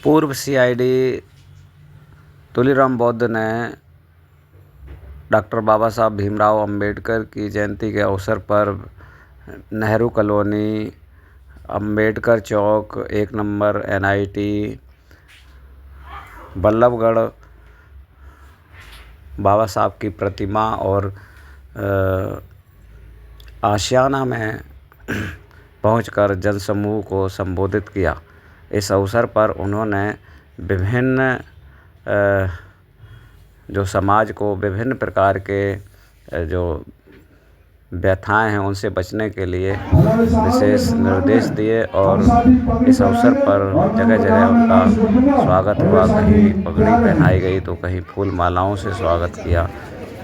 पूर्व सीआईडी तुलीराम बौद्ध ने डॉक्टर बाबा साहब भीमराव अंबेडकर की जयंती के अवसर पर नेहरू कॉलोनी, अंबेडकर चौक, 1 नंबर NIT, बल्लभगढ़ बाबा साहब की प्रतिमा और आशियाना में पहुंचकर जनसमूह को संबोधित किया। इस अवसर पर उन्होंने विभिन्न जो समाज को विभिन्न प्रकार के जो व्यथाएं हैं उनसे बचने के लिए विशेष निर्देश दिए और इस अवसर पर जगह जगह उनका स्वागत हुआ। कहीं पगड़ी पहनाई गई तो कहीं फूल मालाओं से स्वागत किया।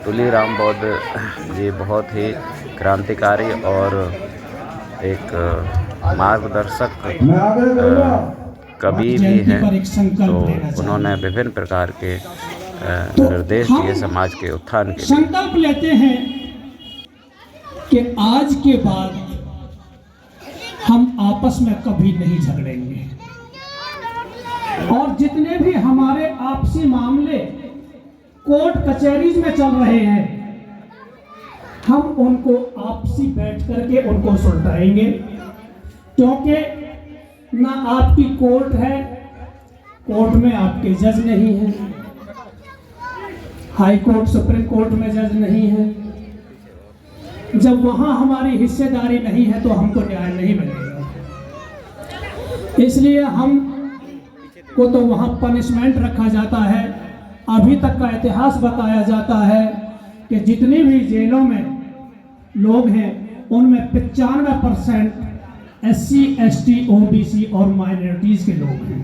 तुलीराम बौद्ध जी बहुत ही क्रांतिकारी और एक मार्गदर्शक कवि भी हैं, तो उन्होंने विभिन्न प्रकार के निर्देश दिए समाज के उत्थान के लिए। संकल्प लेते हैं कि आज के बाद हम आपस में कभी नहीं झगड़ेंगे और जितने भी हमारे आपसी मामले कोर्ट कचहरी में चल रहे हैं हम उनको आपसी बैठ करके उनको सुलझाएंगे, क्योंकि ना आपकी कोर्ट है, कोर्ट में आपके जज नहीं है, हाई कोर्ट सुप्रीम कोर्ट में जज नहीं है। जब वहां हमारी हिस्सेदारी नहीं है तो हमको न्याय नहीं मिलेगा। इसलिए हम को तो वहां पनिशमेंट रखा जाता है। अभी तक का इतिहास बताया जाता है कि जितनी भी जेलों में लोग हैं उनमें 95% SC, ST, OBC और माइनॉरिटीज के लोग हैं।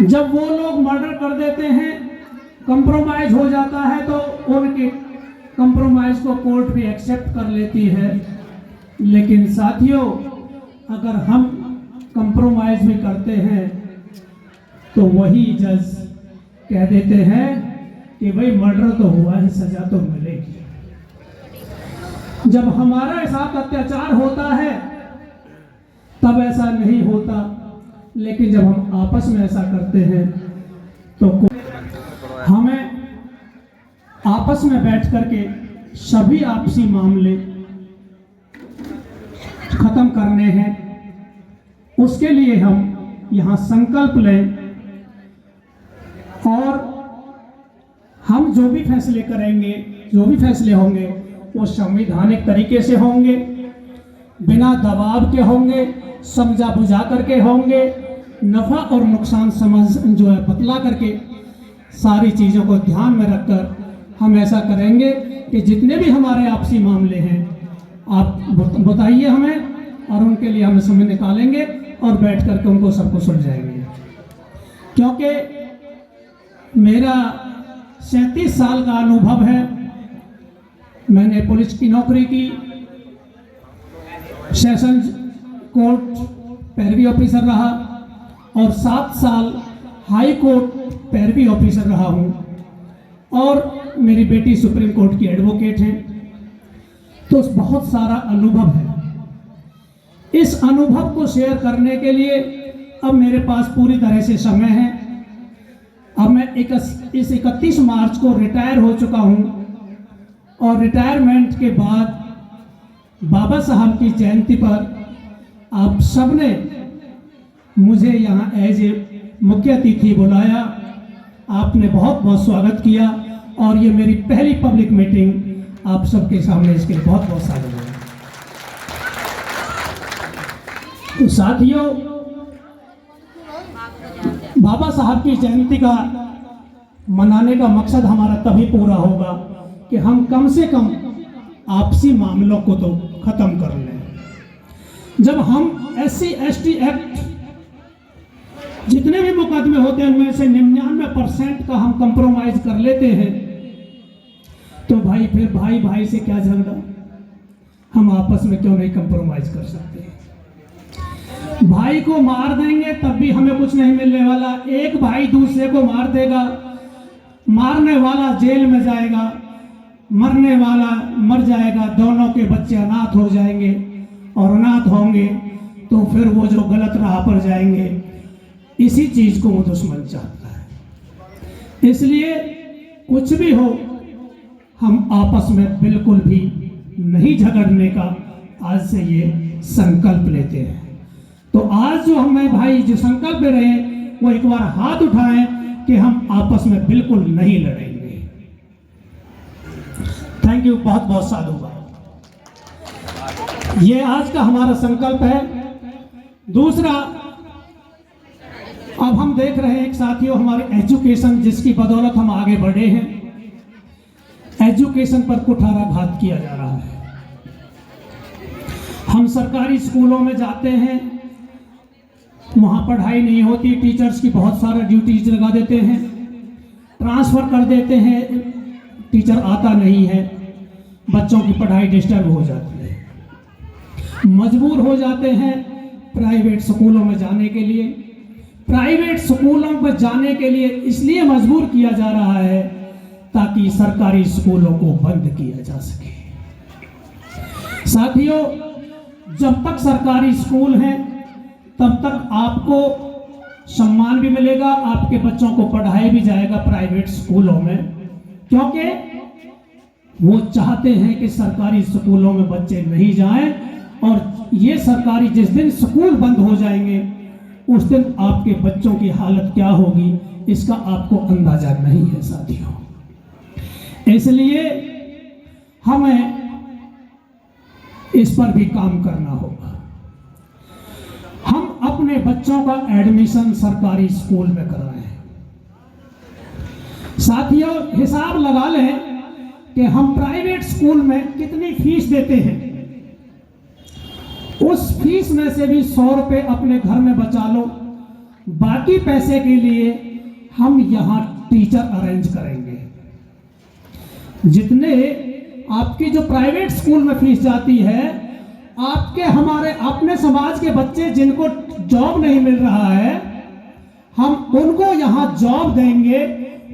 जब वो लोग मर्डर कर देते हैं, कंप्रोमाइज हो जाता है, तो उनके कंप्रोमाइज को कोर्ट भी एक्सेप्ट कर लेती है। लेकिन साथियों, अगर हम कंप्रोमाइज भी करते हैं तो वही जज कह देते हैं कि भाई मर्डर तो हुआ है, सजा तो मिलेगी। जब हमारे साथ अत्याचार होता है तब ऐसा नहीं होता, लेकिन जब हम आपस में ऐसा करते हैं तो हमें आपस में बैठ करके सभी आपसी मामले खत्म करने हैं। उसके लिए हम यहाँ संकल्प लें और हम जो भी फैसले करेंगे, जो भी फैसले होंगे वो संवैधानिक तरीके से होंगे, बिना दबाव के होंगे, समझा बुझा करके होंगे, नफा और नुकसान समझ जो है बतला करके सारी चीज़ों को ध्यान में रखकर हम ऐसा करेंगे कि जितने भी हमारे आपसी मामले हैं आप बताइए हमें और उनके लिए हम समय निकालेंगे और बैठ करके उनको सबको सुलझाएंगे। क्योंकि मेरा 37 साल का अनुभव है। मैंने पुलिस की नौकरी की, सेशन कोर्ट पैरवी ऑफिसर रहा और 7 साल हाई कोर्ट पैरवी ऑफिसर रहा हूं और मेरी बेटी सुप्रीम कोर्ट की एडवोकेट है। तो बहुत सारा अनुभव है। इस अनुभव को शेयर करने के लिए अब मेरे पास पूरी तरह से समय है। अब मैं इस 31 मार्च को रिटायर हो चुका हूं और रिटायरमेंट के बाद बाबा साहब की जयंती पर आप सबने मुझे यहाँ एज ए मुख्य अतिथि बुलाया। आपने बहुत बहुत स्वागत किया और ये मेरी पहली पब्लिक मीटिंग आप सबके सामने, इसके लिए बहुत बहुत स्वागत है। तो साथियों, बाबा साहब की जयंती का मनाने का मकसद हमारा तभी पूरा होगा कि हम कम से कम आपसी मामलों को तो खत्म कर लें। जब हम SC, ST एक्ट जितने भी मुकदमे होते हैं उनमें से 99% का हम कंप्रोमाइज कर लेते हैं तो भाई फिर भाई भाई से क्या झगड़ा, हम आपस में क्यों नहीं कंप्रोमाइज कर सकते। भाई को मार देंगे तब भी हमें कुछ नहीं मिलने वाला। एक भाई दूसरे को मार देगा, मारने वाला जेल में जाएगा, मरने वाला मर जाएगा, दोनों के बच्चे अनाथ हो जाएंगे और अनाथ होंगे तो फिर वो जो गलत राह पर जाएंगे इसी चीज को वो दुश्मन चाहता है। इसलिए कुछ भी हो, हम आपस में बिल्कुल भी नहीं झगड़ने का आज से ये संकल्प लेते हैं। तो आज जो हमें भाई जो संकल्प ले रहे हैं, वो एक बार हाथ उठाएं कि हम आपस में बिल्कुल नहीं लड़ेंगे। थैंक यू, बहुत बहुत साधुवाद। ये आज का हमारा संकल्प है। दूसरा, अब हम देख रहे हैं एक साथियों, हमारे एजुकेशन जिसकी बदौलत हम आगे बढ़े हैं, एजुकेशन पर कुठाराघात किया जा रहा है। हम सरकारी स्कूलों में जाते हैं, वहां पढ़ाई नहीं होती, टीचर्स की बहुत सारा ड्यूटीज लगा देते हैं, ट्रांसफर कर देते हैं, टीचर आता नहीं है, बच्चों की पढ़ाई डिस्टर्ब हो जाती है। मजबूर हो जाते हैं प्राइवेट स्कूलों में जाने के लिए। प्राइवेट स्कूलों में जाने के लिए इसलिए मजबूर किया जा रहा है ताकि सरकारी स्कूलों को बंद किया जा सके। साथियों, जब तक सरकारी स्कूल हैं तब तक आपको सम्मान भी मिलेगा, आपके बच्चों को पढ़ाया भी जाएगा प्राइवेट स्कूलों में, क्योंकि वो चाहते हैं कि सरकारी स्कूलों में बच्चे नहीं जाएं। और ये सरकारी जिस दिन स्कूल बंद हो जाएंगे उस दिन आपके बच्चों की हालत क्या होगी इसका आपको अंदाजा नहीं है साथियों। इसलिए हमें इस पर भी काम करना होगा। हम अपने बच्चों का एडमिशन सरकारी स्कूल में कराएं। साथियों, हिसाब लगा लें कि हम प्राइवेट स्कूल में कितनी फीस देते हैं, उस फीस में से भी 100 रुपए अपने घर में बचा लो, बाकी पैसे के लिए हम यहां टीचर अरेंज करेंगे। जितने आपकी जो प्राइवेट स्कूल में फीस जाती है, आपके हमारे अपने समाज के बच्चे जिनको जॉब नहीं मिल रहा है, हम उनको यहाँ जॉब देंगे,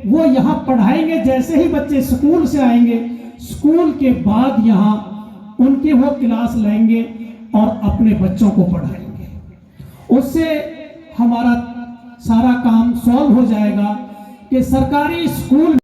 वो यहाँ पढ़ाएंगे। जैसे ही बच्चे स्कूल से आएंगे, स्कूल के बाद यहाँ उनके वो क्लास लेंगे और अपने बच्चों को पढ़ाएंगे। उससे हमारा सारा काम सॉल्व हो जाएगा कि सरकारी स्कूल